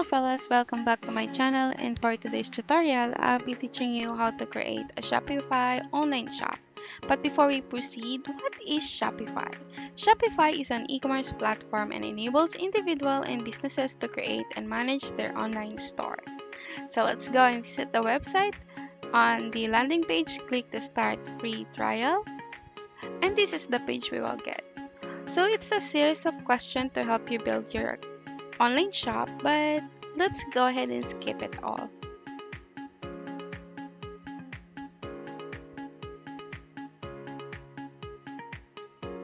Hello fellas, welcome back to my channel, and for today's tutorial, I'll be teaching you how to create a Shopify online shop. But before we proceed, what is Shopify? Shopify is an e-commerce platform and enables individuals and businesses to create and manage their online store. So let's go and visit the website. On the landing page, click the Start Free Trial, and this is the page we will get. So it's a series of questions to help you build your online shop, but let's go ahead and skip it all.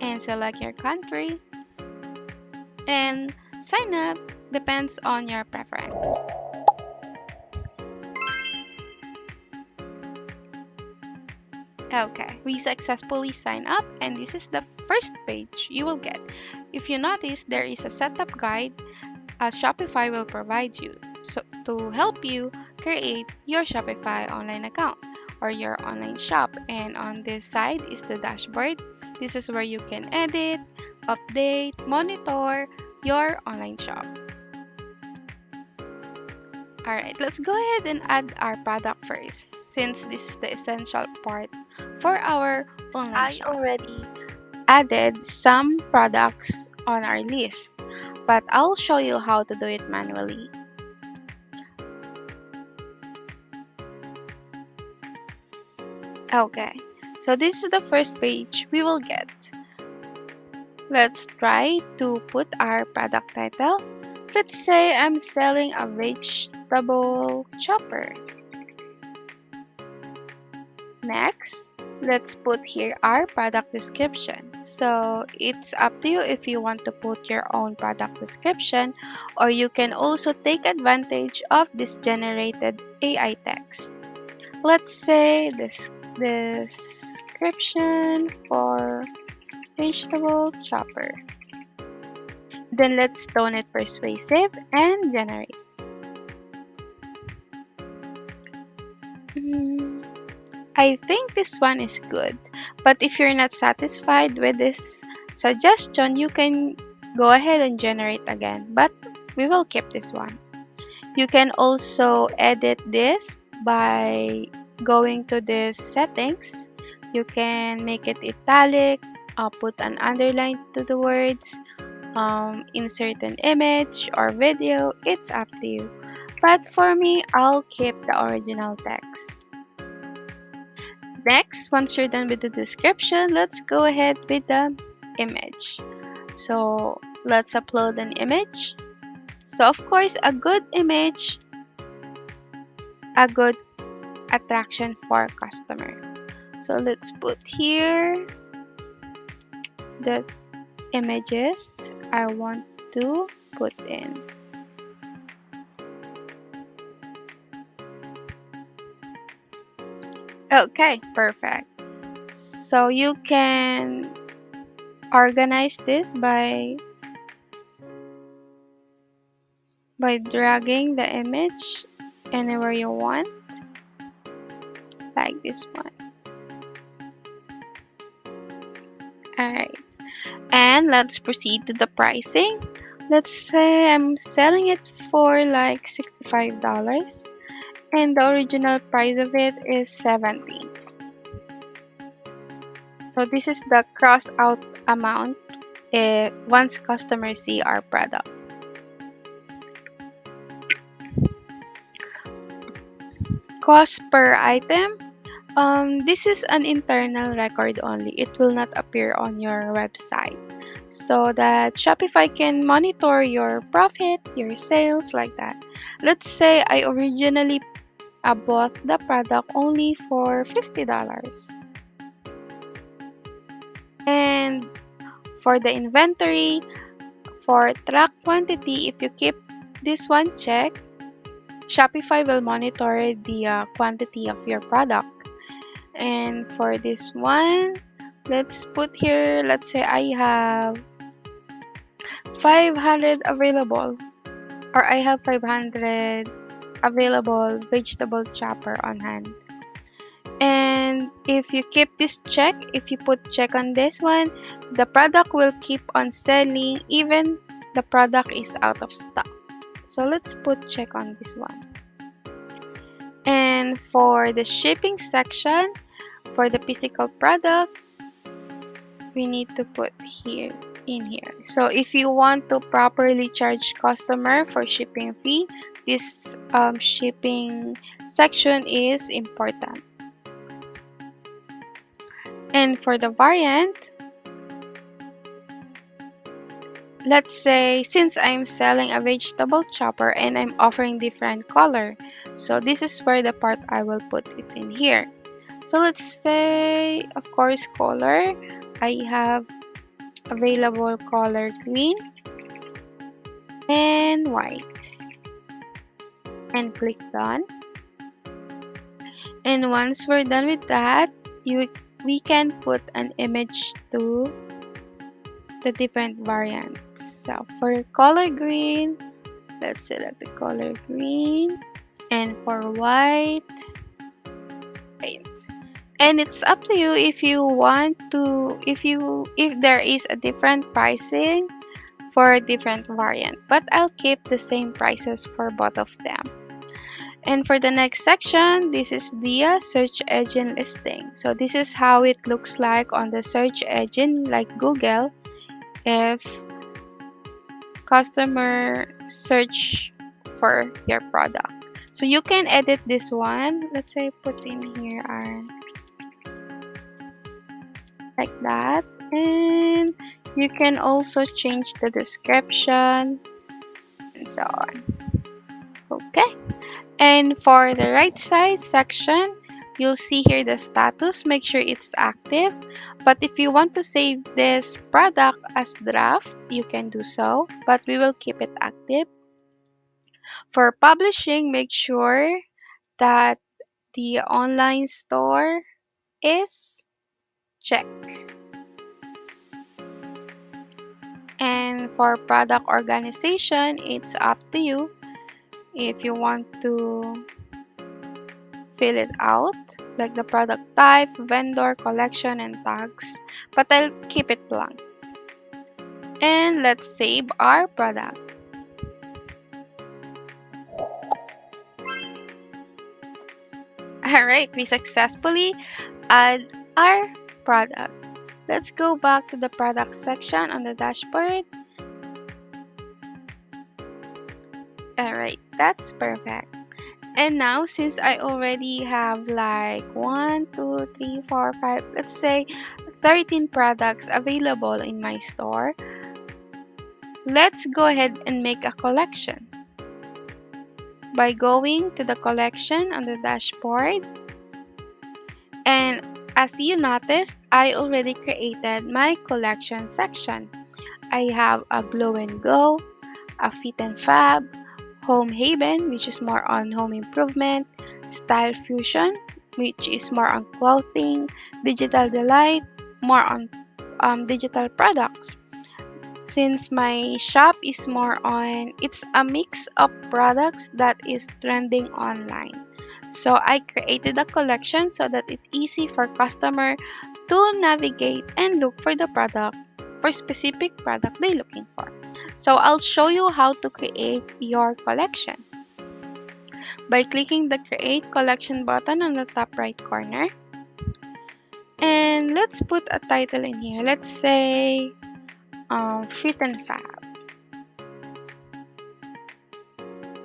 And select your country, and sign up depends on your preference. Okay, we successfully sign up, and this is the first page you will get. If you notice, there is a setup guide as Shopify will provide you so to help you create your Shopify online account or your online shop. And on this side is the dashboard. This is where you can edit, update, monitor your online shop. Alright, let's go ahead and add our product first, since this is the essential part for our online I shop. already Added some products on our list, but I'll show you how to do it manually. Okay, so this is the first page we will get. Let's try to put our product title. Let's say I'm selling a vegetable chopper. Next, let's put here our product description. So it's up to you if you want to put your own product description, or you can also take advantage of this generated AI text. Let's say this description for vegetable chopper. Then let's tone it persuasive and generate. I think this one is good, but if you're not satisfied with this suggestion, you can go ahead and generate again, but we will keep this one. You can also edit this by going to the settings. You can make it italic, put an underline to the words, insert an image or video. It's up to you. But for me, I'll keep the original text. Next, once you're done with the description, let's go ahead with the image. So let's upload an image. So of course, a good image, a good attraction for customer. So let's put here the images I want to put in. Okay, perfect. So you can organize this by dragging the image anywhere you want, like this one. Alright, and let's proceed to the pricing. Let's say I'm selling it for like $65, and the original price of it is $70. So this is the cross out amount once customers see our product. Cost per item. This is an internal record only. It will not appear on your website, so that Shopify can monitor your profit, your sales, like that. Let's say I originally bought the product only for $50. And for the inventory, for track quantity, if you keep this one check, Shopify will monitor the quantity of your product. And for this one, let's put here, let's say I have 500 available, or I have 500 available vegetable chopper on hand. And if you keep this check, if you put check on this one, the product will keep on selling even the product is out of stock. So let's put check on this one. And for the shipping section, for the physical product, we need to put here in here. So if you want to properly charge customer for shipping fee, this shipping section is important. And for the variant, let's say since I'm selling a vegetable chopper and I'm offering different color, so this is where the part I will put it in here. So let's say, of course, color. I have available color green and white, and click done. And once we're done with that, we can put an image to the different variants. So for color green, let's select the color green, and for white, white. And it's up to you if you want to, if there is a different pricing for a different variant, but I'll keep the same prices for both of them. And for the next section, this is the search engine listing. So this is how it looks like on the search engine like Google if customer search for your product. So you can edit this one. Let's say put in here like that. And you can also change the description and so on. Okay. And for the right side section, you'll see here the status. Make sure it's active. But if you want to save this product as draft, you can do so. But we will keep it active. For publishing, make sure that the online store is checked. And for product organization, it's up to you if you want to fill it out, like the product type, vendor, collection, and tags, but I'll keep it blank. And let's save our product. Alright, we successfully add our product. Let's go back to the product section on the dashboard. Alright, that's perfect. And now, since I already have like 1, 2, 3, 4, 5, let's say 13 products available in my store, let's go ahead and make a collection. By going to the collection on the dashboard, and as you noticed, I already created my collection section. I have a Glow and Go, a Fit and Fab, Home Haven, which is more on home improvement, Style Fusion, which is more on clothing, Digital Delight, more on digital products. Since my shop is more on, it's a mix of products that is trending online. So I created a collection so that it's easy for customer to navigate and look for the product, for specific product they're looking for. So I'll show you how to create your collection by clicking the Create Collection button on the top right corner. And let's put a title in here. Let's say Fit and Fab.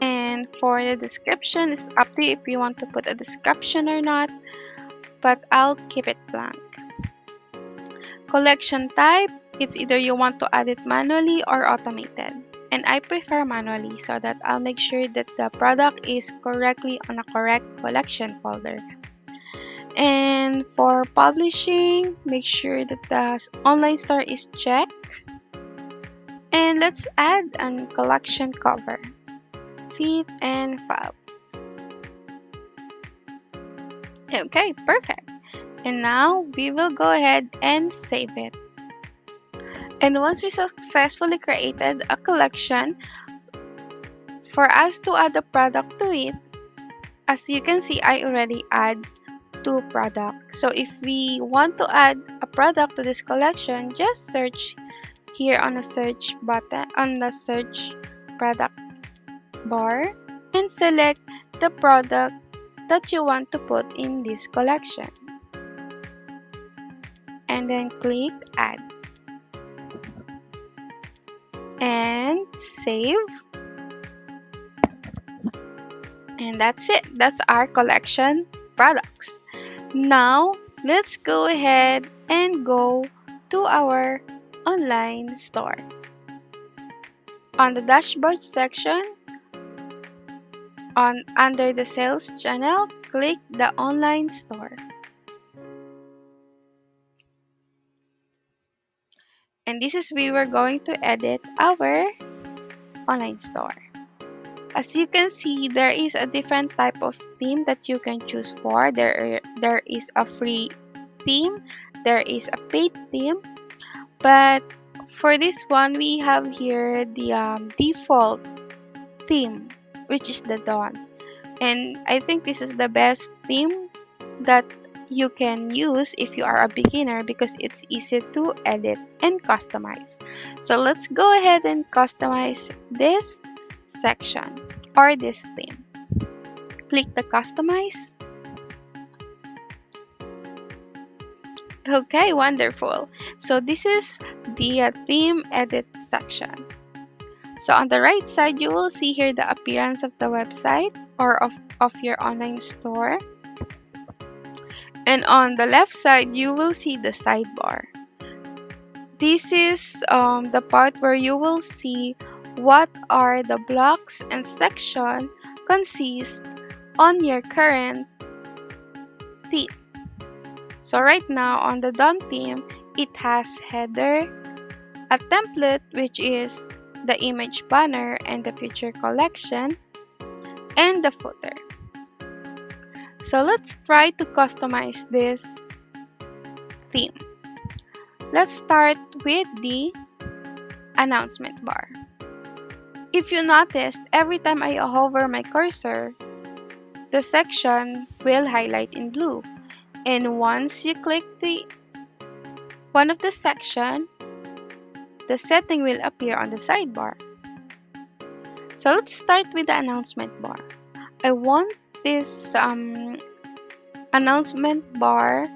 And for the description, it's up to you if you want to put a description or not, but I'll keep it blank. Collection type, it's either you want to add it manually or automated. And I prefer manually so that I'll make sure that the product is correctly on a correct collection folder. And for publishing, make sure that the online store is checked. And let's add a collection cover, Fit and Fab. Okay, perfect. And now we will go ahead and save it. And once we successfully created a collection, for us to add a product to it, as you can see, I already add 2 products. So if we want to add a product to this collection, just search here on the search button, on the search product bar and select the product that you want to put in this collection. And then click Add. And save. And that's it. That's our collection products. Now, let's go ahead and go to our online store. On the dashboard section, under the sales channel, click the online store. And this is where we're going to edit our online store. As you can see, there is a different type of theme that you can choose for. There is a free theme, there is a paid theme, but for this one, we have here the default theme, which is the dawn. And I think this is the best theme that you can use if you are a beginner because it's easy to edit and customize. So let's go ahead and customize this section or this theme. Click the customize. Okay, wonderful. So this is the theme edit section. So on the right side, you will see here the appearance of the website or of your online store. And on the left side, you will see the sidebar. This is the part where you will see what are the blocks and section consist on your current theme. So right now on the Done theme, it has header, a template which is the image banner and the future collection, and the footer. So let's try to customize this theme. Let's start with the announcement bar. If you noticed, every time I hover my cursor, the section will highlight in blue. And once you click one of the section, the setting will appear on the sidebar. So let's start with the announcement bar. I want this announcement bar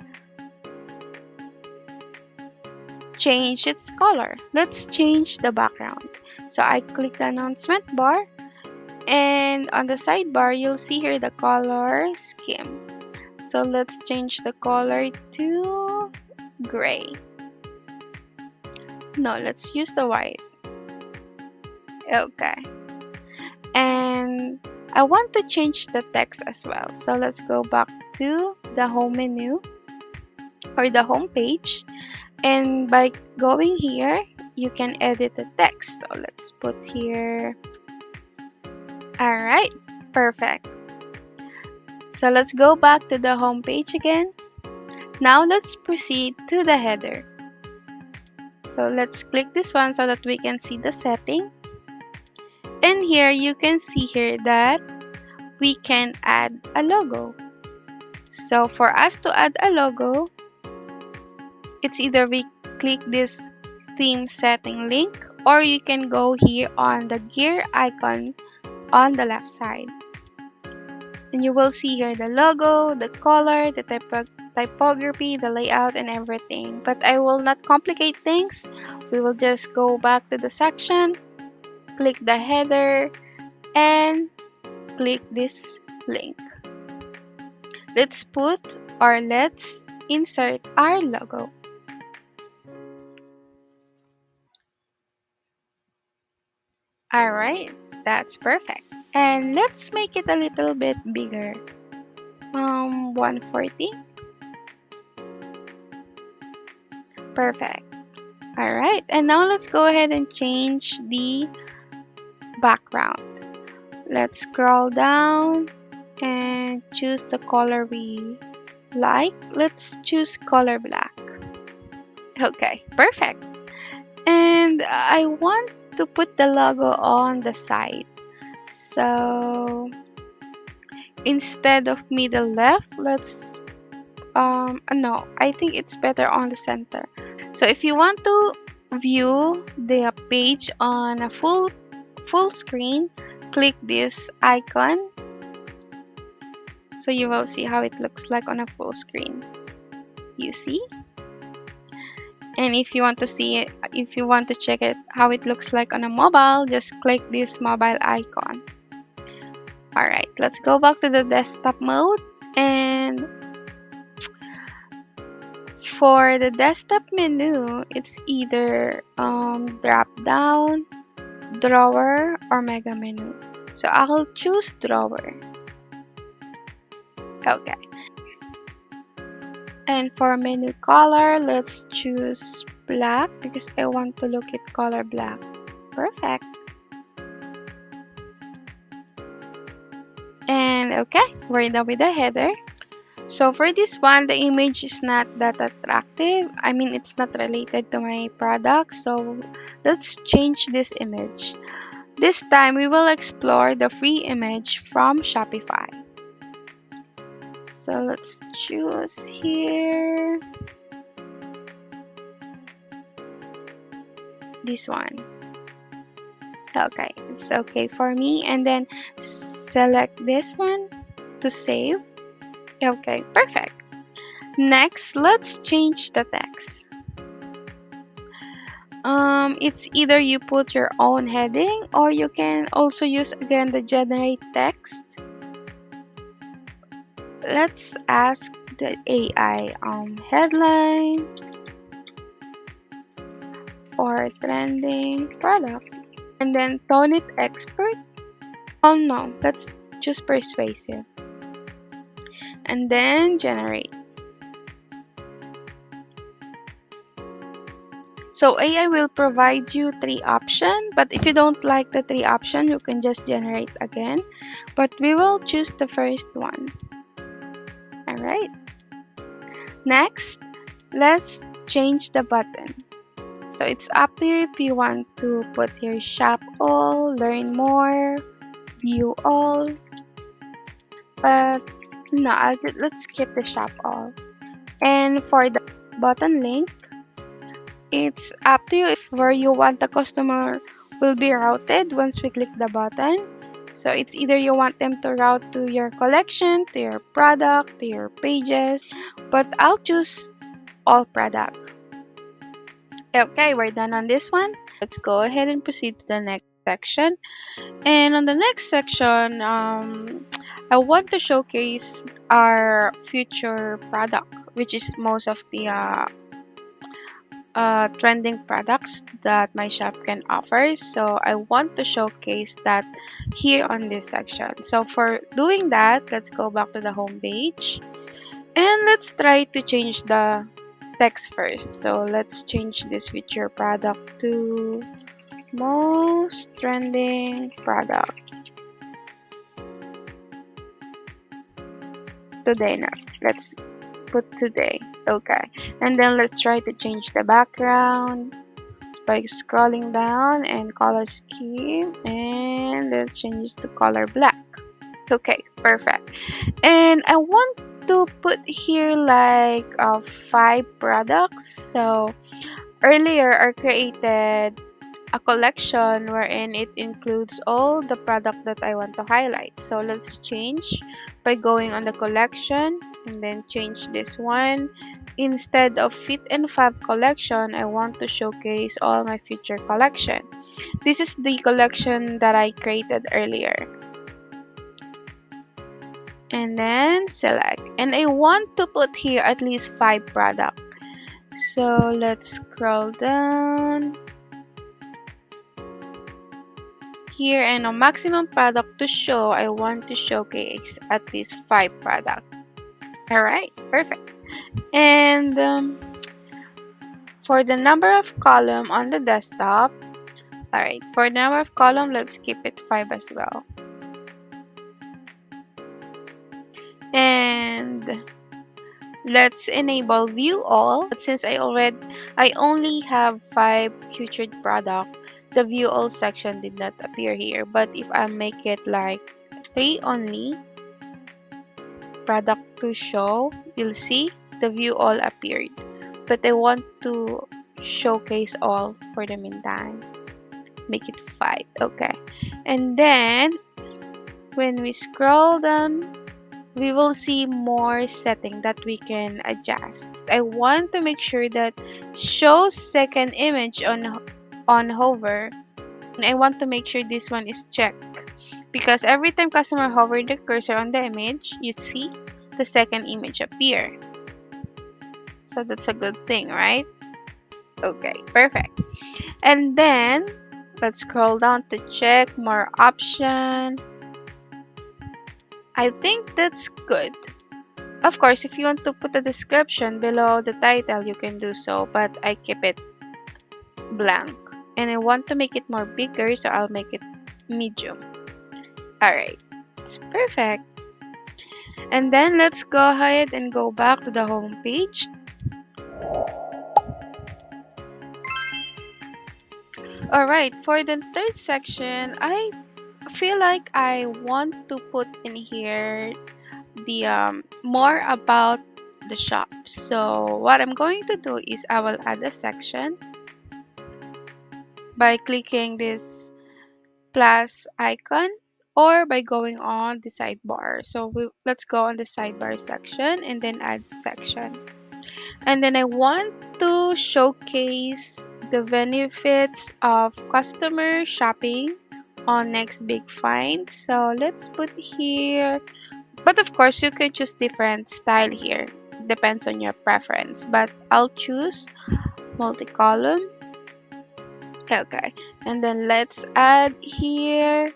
change its color. Let's change the background. So I click the announcement bar, and on the sidebar you'll see here the color scheme. So let's change the color to gray. No, let's use the white. Okay. And I want to change the text as well. So let's go back to the home menu or the home page. And by going here, you can edit the text. So let's put here. Alright, perfect. So let's go back to the home page again. Now let's proceed to the header. So let's click this one so that we can see the setting. And here you can see here that we can add a logo. So for us to add a logo, it's either we click this theme setting link or you can go here on the gear icon on the left side. And you will see here the logo, the color, the typography, the layout, and everything. But I will not complicate things. We will just go back to the section, click the header, and click this link. Let's insert our logo. Alright, that's perfect. And let's make it a little bit bigger. 140. Perfect. Alright, and now let's go ahead and change the background. Let's scroll down and choose the color we like. Let's choose color black. Okay, perfect. And I want to put the logo on the side. So instead of middle left, let's no, I think it's better on the center. So if you want to view the page on a full screen, click this icon so you will see how it looks like on a full screen. You see? And if you want to see it, if you want to check it how it looks like on a mobile, just click this mobile icon. Alright, let's go back to the desktop mode. And for the desktop menu, it's either drop down, drawer, or mega menu. So I'll choose drawer. Okay. And for menu color, let's choose black because I want to look at color black. Perfect. And okay, we're done with the header. So for this one, the image is not that attractive. I mean, it's not related to my product. So let's change this image. This time, we will explore the free image from Shopify. So let's choose here. This one. Okay, it's okay for me. And then select this one to save. Okay, perfect. Next, let's change the text. It's either you put your own heading or you can also use again the generate text. Let's ask the AI headline or trending product, and then tone it expert. Oh no, let's choose persuasive, and then generate. So AI will provide you 3 options, but if you don't like the 3 options, you can just generate again. But we will choose the first one. Alright. Next, let's change the button. So it's up to you if you want to put here shop all, learn more, view all. But no, let's skip the shop all. And for the button link, it's up to you if where you want the customer will be routed once we click the button. So it's either you want them to route to your collection, to your product, to your pages, but I'll choose all product. Okay, we're done on this one. Let's go ahead and proceed to the next section. And on the next section, I want to showcase our future product, which is most of the trending products that my shop can offer. So I want to showcase that here on this section. So for doing that, let's go back to the home page and let's try to change the text first. So let's change this future product to most trending product today. Now let's put today. Okay, and then let's try to change the background by scrolling down and color scheme, and let's change to color black. Okay, perfect. And I want to put here like 5 products. So earlier I created a collection wherein it includes all the product that I want to highlight. So let's change by going on the collection and then change this one. Instead of fit and fab collection, I want to showcase all my future collection. This is the collection that I created earlier. And then select. And I want to put here at least 5 products. So let's scroll down here, and on maximum product to show, I want to showcase at least 5 products. Alright, perfect. And for the number of column on the desktop, alright, for the number of column, let's keep it 5 as well. And let's enable view all. But since I only have 5 featured product, the view all section did not appear here. But if I make it like 3 only product to show, you'll see the view all appeared. But I want to showcase all for the meantime. Make it 5. Okay. And then when we scroll down, we will see more setting that we can adjust. I want to make sure that show second image on hover. And I want to make sure this one is checked because every time customer hover the cursor on the image, you see the second image appear. So that's a good thing, right? Okay, perfect. And then let's scroll down to check more option. I think that's good. Of course, if you want to put a description below the title, you can do so, but I keep it blank. And I want to make it more bigger, so I'll make it medium. Alright, it's perfect. And then let's go ahead and go back to the home page. Alright, for the third section, I feel like I want to put in here the more about the shop. So what I'm going to do is I will add a section by clicking this plus icon or by going on the sidebar. So let's go on the sidebar section and then add section. And then I want to showcase the benefits of customer shopping on next big find. So let's put here, but of course you can choose different style here. Depends on your preference, but I'll choose multi-column. Okay, and then let's add here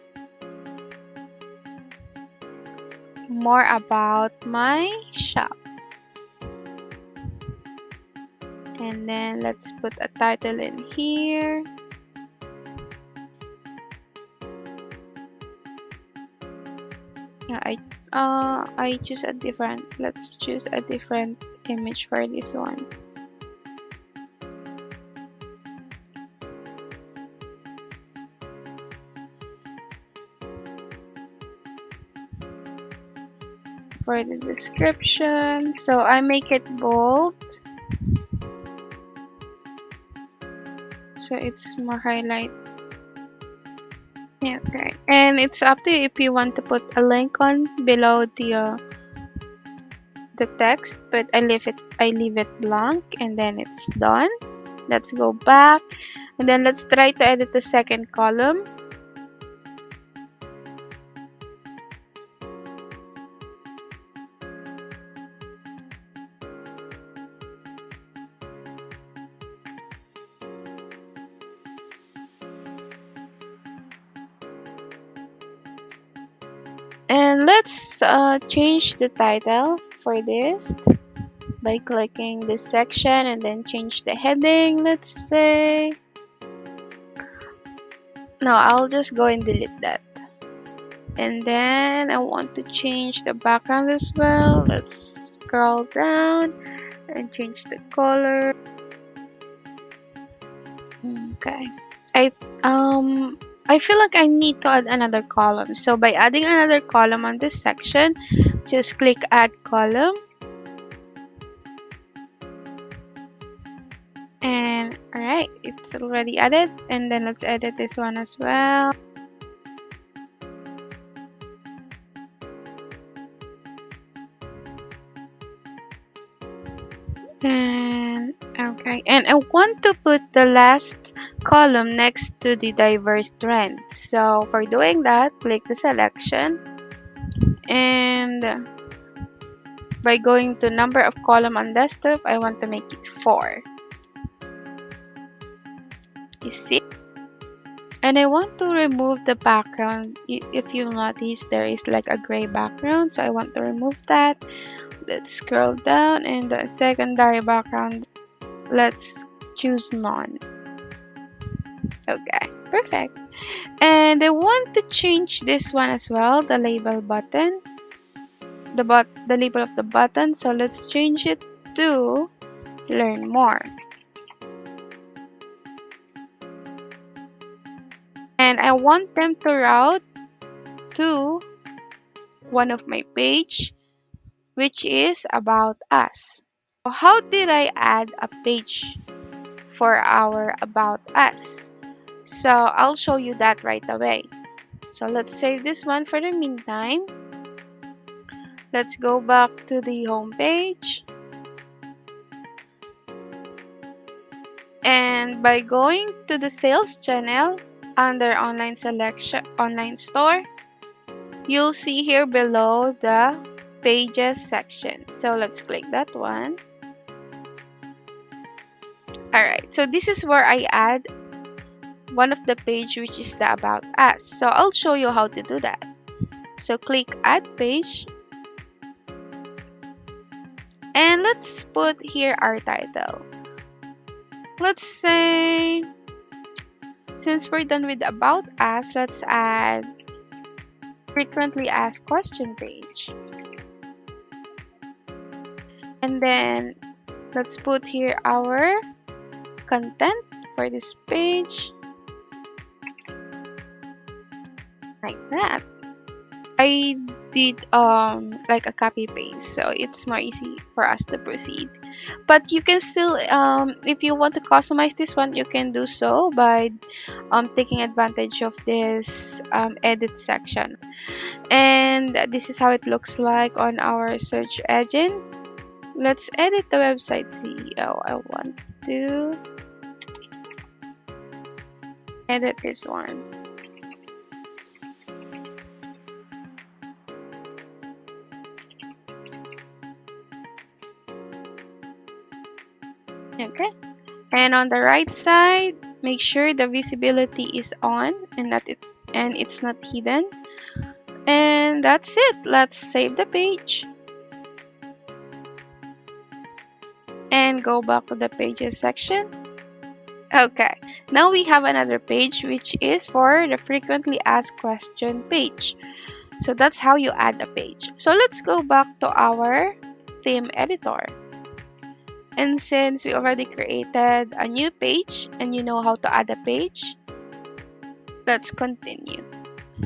more about my shop. And then let's put a title in here. Yeah, I choose a different, let's choose a different image for this one. For the description, so I make it bold so it's more highlight. Yeah, okay. And it's up to you if you want to put a link on below the text, but I leave it blank and then it's done. Let's go back and then let's try to edit the second column. And let's change the title for this by clicking this section and then change the heading. Let's say, no, I'll just go and delete that. And then I want to change the background as well. Let's scroll down and change the color. Okay. I I feel like I need to add another column. So by adding another column on this section, just click add column. And alright, it's already added. And then let's edit this one as well. And okay, and I want to put the last column next to the diverse trend. So for doing that, click the selection and by going to number of column on desktop, I want to make it 4. You see? And I want to remove the background. If you notice, there is like a gray background, so I want to remove that. Let's scroll down and the secondary background, let's choose none. Okay, perfect. And I want to change this one as well, the label button, the label of the button. So let's change it to learn more. And I want them to route to one of my page, which is about us. So how did I add a page for our about us? So I'll show you that right away. So let's save this one for the meantime. Let's go back to the home page. And by going to the sales channel under online selection, online store, you'll see here below the pages section. So let's click that one. Alright, so this is where I add one of the page, which is the about us. So I'll show you how to do that. So click add page, and let's put here our title. Let's say, since we're done with about us, let's add frequently asked question page. And then let's put here our content for this page, like that. I did like a copy paste, so it's more easy for us to proceed. But you can still, if you want to customize this one, you can do so by taking advantage of this edit section. And this is how it looks like on our search engine. Let's edit the website CEO. I want to edit this one. Okay. And on the right side, make sure the visibility is on and it's not hidden. And that's it. Let's save the page and go back to the pages section. Okay, now we have another page, which is for the frequently asked question page. So that's how you add a page. So let's go back to our theme editor. And since we already created a new page and you know how to add a page, let's continue.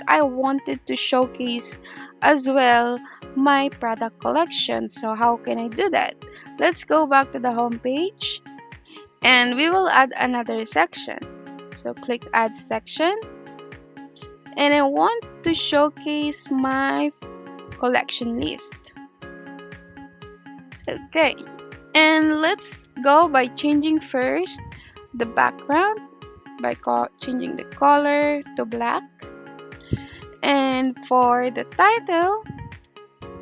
I wanted to showcase as well my product collection. So how can I do that? Let's go back to the home page and we will add another section. So click add section, and I want to showcase my collection list. Okay, and let's go by changing first the background by changing the color to black. And for the title,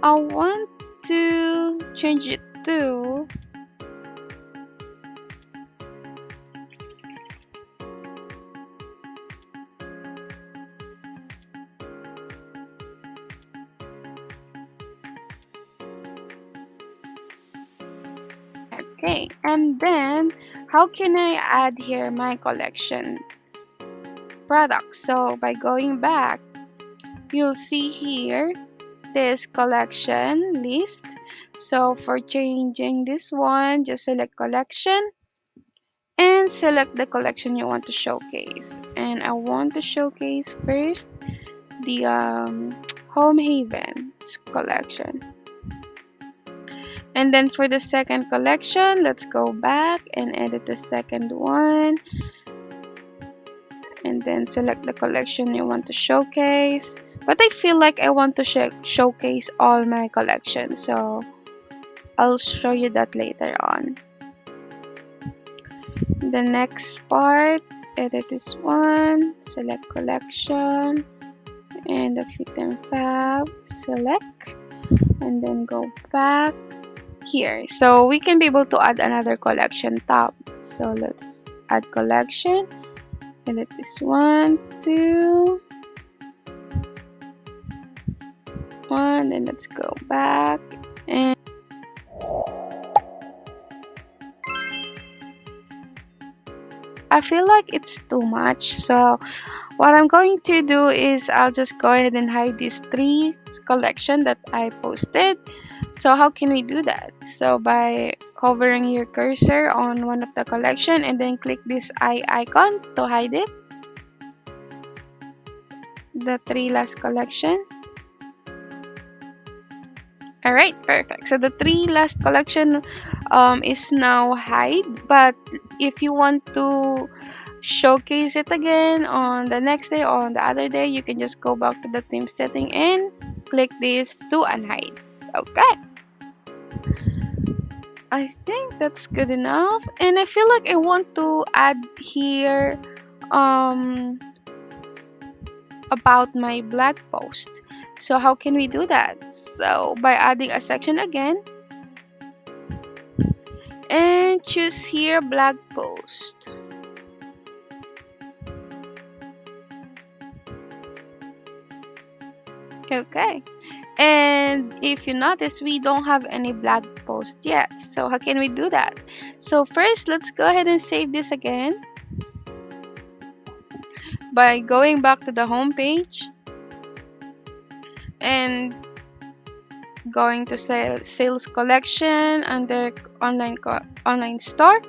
I want to change it to okay. And then how can I add here my collection products? So by going back, you'll see here this collection list. So for changing this one, just select collection and select the collection you want to showcase. And I want to showcase first the Home Havens collection. And then for the second collection, let's go back and edit the second one. And then select the collection you want to showcase. But I feel like I want to showcase all my collections, so I'll show you that later on. The next part, edit this one, select collection, and the fit and fab, select, and then go back here. So we can be able to add another collection tab. So let's add collection, edit this one, 2, 1, and let's go back. And I feel like it's too much, so what I'm going to do is I'll just go ahead and hide these 3 collection that I posted. So how can we do that? So by hovering your cursor on one of the collection and then click this eye icon to hide it, the 3 last collection. Alright, perfect. So the 3 last collection is now hide, but if you want to showcase it again on the next day or on the other day, you can just go back to the theme setting and click this to unhide. Okay, I think that's good enough. And I feel like I want to add here um about my blog post. So how can we do that? So by adding a section again and choose here blog post. Okay. And if you notice, we don't have any blog post yet. So how can we do that? So first, let's go ahead and save this again by going back to the home page and going to sales collection under online store.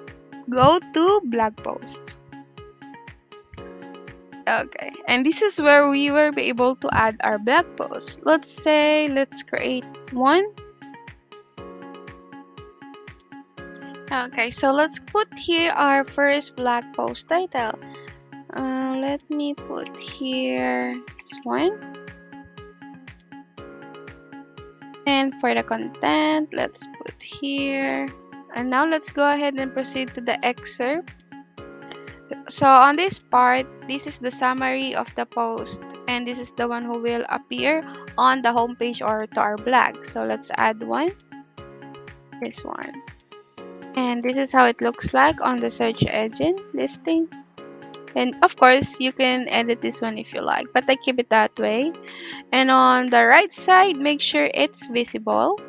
Go to blog post. Okay, and this is where we will be able to add our blog post. Let's create one. Okay, so let's put here our first blog post title. Let me put here this one. And for the content, let's put here. And now let's go ahead and proceed to the excerpt. So on this part, this is the summary of the post, and this is the one who will appear on the homepage or to our blog. So let's add one, this one. And this is how it looks like on the search engine listing. And of course, you can edit this one if you like, but I keep it that way. And on the right side, make sure it's visible.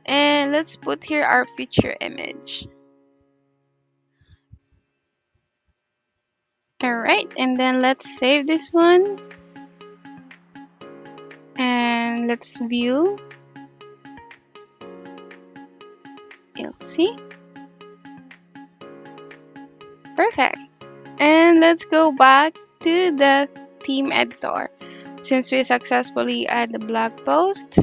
And let's put here our feature image. Alright, and then let's save this one. And let's view. You'll see. Perfect. And let's go back to the theme editor. Since we successfully add the blog post,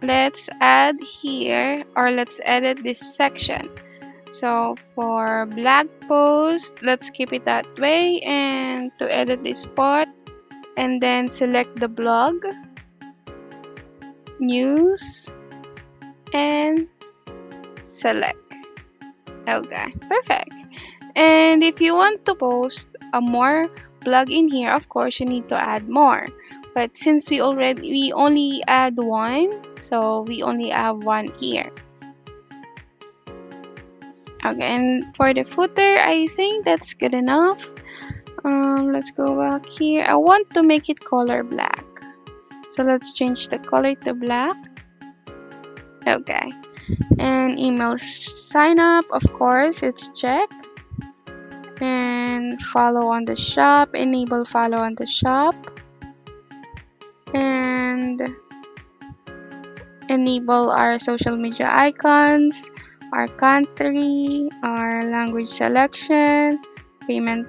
let's add here or let's edit this section. So for blog post, let's keep it that way, and to edit this part, and then select the blog, news, and select. Okay, perfect. And if you want to post a more blog in here, of course you need to add more. But since we only add one, so we only have one here. Okay, and for the footer, I think that's good enough. Let's go back here. I want to make it color black. So let's change the color to black. Okay. And email sign up, of course, it's checked. And follow on the shop, enable follow on the shop. And enable our social media icons, our country, our language selection, payment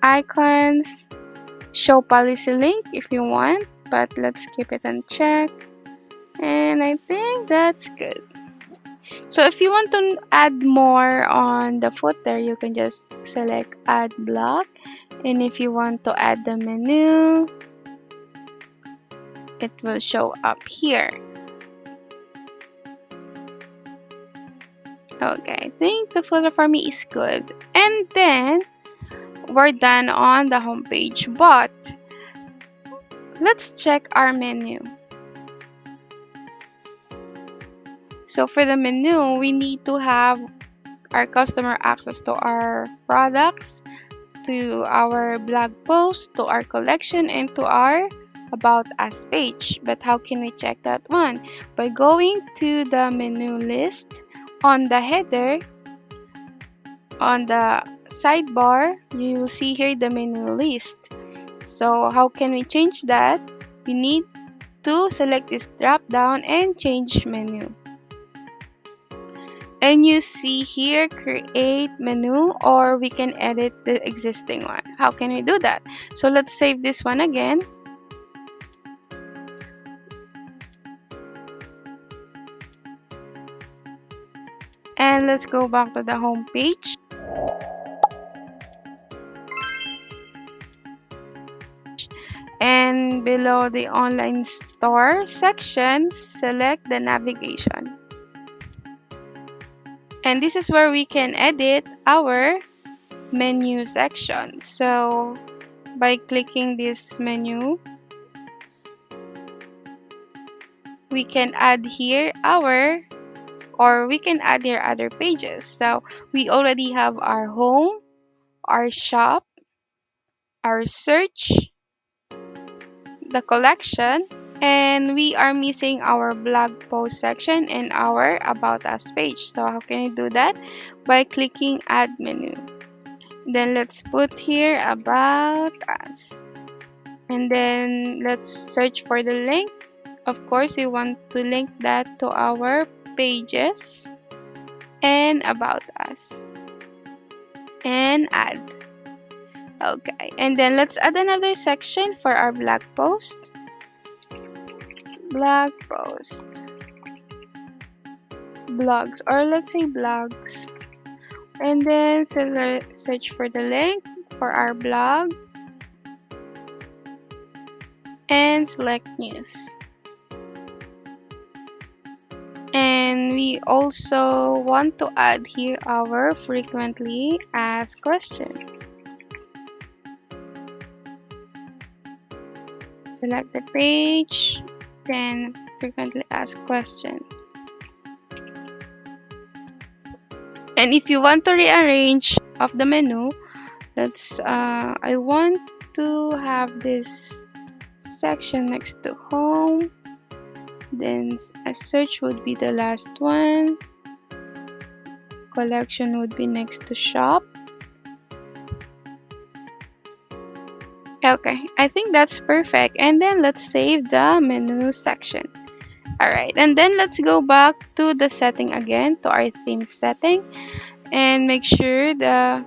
icons, show policy link if you want, but let's keep it unchecked. And I think that's good. So if you want to add more on the footer, you can just select add block. And if you want to add the menu, it will show up here. Okay, I think the footer for me is good. And then we're done on the homepage, but let's check our menu. So for the menu, we need to have our customer access to our products, to our blog post, to our collection, and to our about us page. But how can we check that one? By going to the menu list, on the header, on the sidebar, you will see here the menu list. So how can we change that? We need to select this drop down and change menu. And you see here create menu, or we can edit the existing one. How can we do that? So let's save this one again. And let's go back to the home page. And below the online store section, select the navigation. And this is where we can edit our menu section. So by clicking this menu, we can add here we can add here other pages. So we already have our home, our shop, our search, the collection, and we are missing our blog post section and our about us page. So how can you do that? By clicking add menu. Then let's put here about us. And then let's search for the link. Of course, we want to link that to our pages and about us. And add. Okay. And then let's add another section for our blog post. Blog post. Blogs, or let's say blogs. And then search for the link for our blog and select news. And we also want to add here our frequently asked question. Select the page, then frequently asked question. And if you want to rearrange of the menu, I want to have this section next to home, then a search would be the last one, collection would be next to shop. Okay, I think that's perfect. And then let's save the menu section. Alright, and then let's go back to the setting again, to our theme setting, and make sure the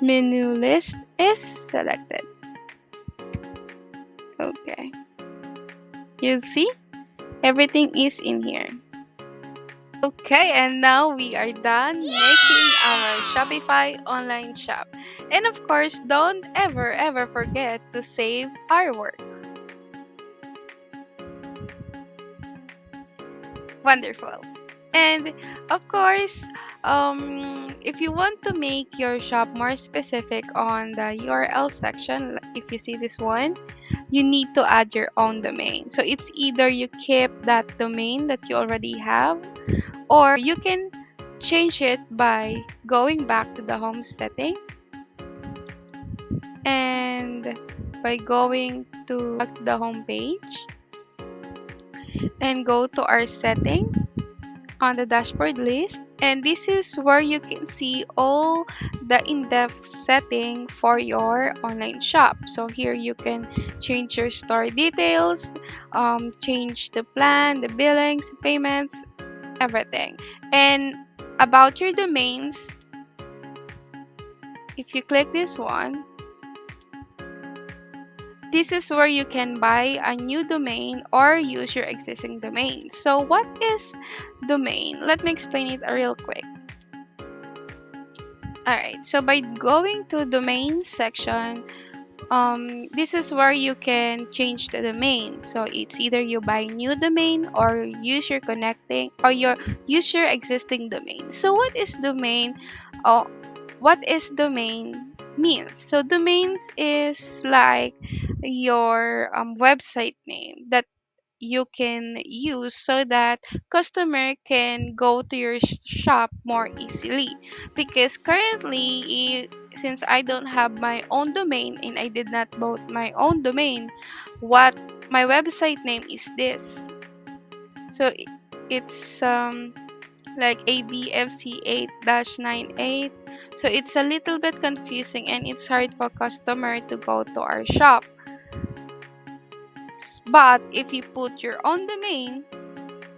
menu list is selected. Okay, you see everything is in here. Okay, and now we are done making our Shopify online shop. And of course, don't ever forget to save our work. Wonderful. And of course, if you want to make your shop more specific on the URL section, if you see this one, you need to add your own domain. So it's either you keep that domain that you already have, or you can change it by going back to the home setting and by going to the home page and go to our setting on the dashboard list, and this is where you can see all the in-depth setting for your online shop. So here you can change your store details, change the plan, the billings, payments, everything. And about your domains, if you click this one, this is where you can buy a new domain or use your existing domain. So what is domain? Let me explain it real quick. Alright, so by going to domain section, this is where you can change the domain. So it's either you buy new domain or use your use your existing domain. So what is domain? What is domain means? So domains is like your website name that you can use so that customer can go to your shop more easily, because currently since I don't have my own domain and I did not bought my own domain, what my website name is this. So it's like abfc8-98. So it's a little bit confusing and it's hard for customer to go to our shop. But if you put your own domain,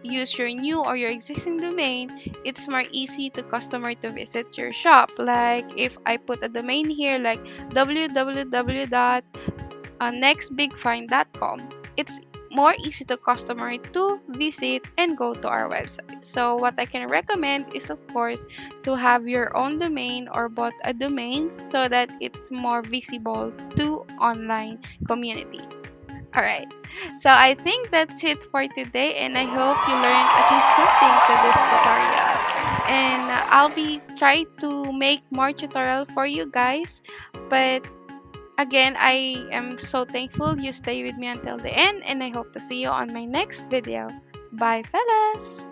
use your new or your existing domain, it's more easy to customer to visit your shop. Like if I put a domain here like www.nextbigfind.com, it's more easy to customer to visit and go to our website. So what I can recommend is of course to have your own domain or bought a domain so that it's more visible to online community. All right. So I think that's it for today, and I hope you learned at least something to this tutorial. And I'll be trying to make more tutorial for you guys. But again, I am so thankful you stay with me until the end, and I hope to see you on my next video. Bye, fellas!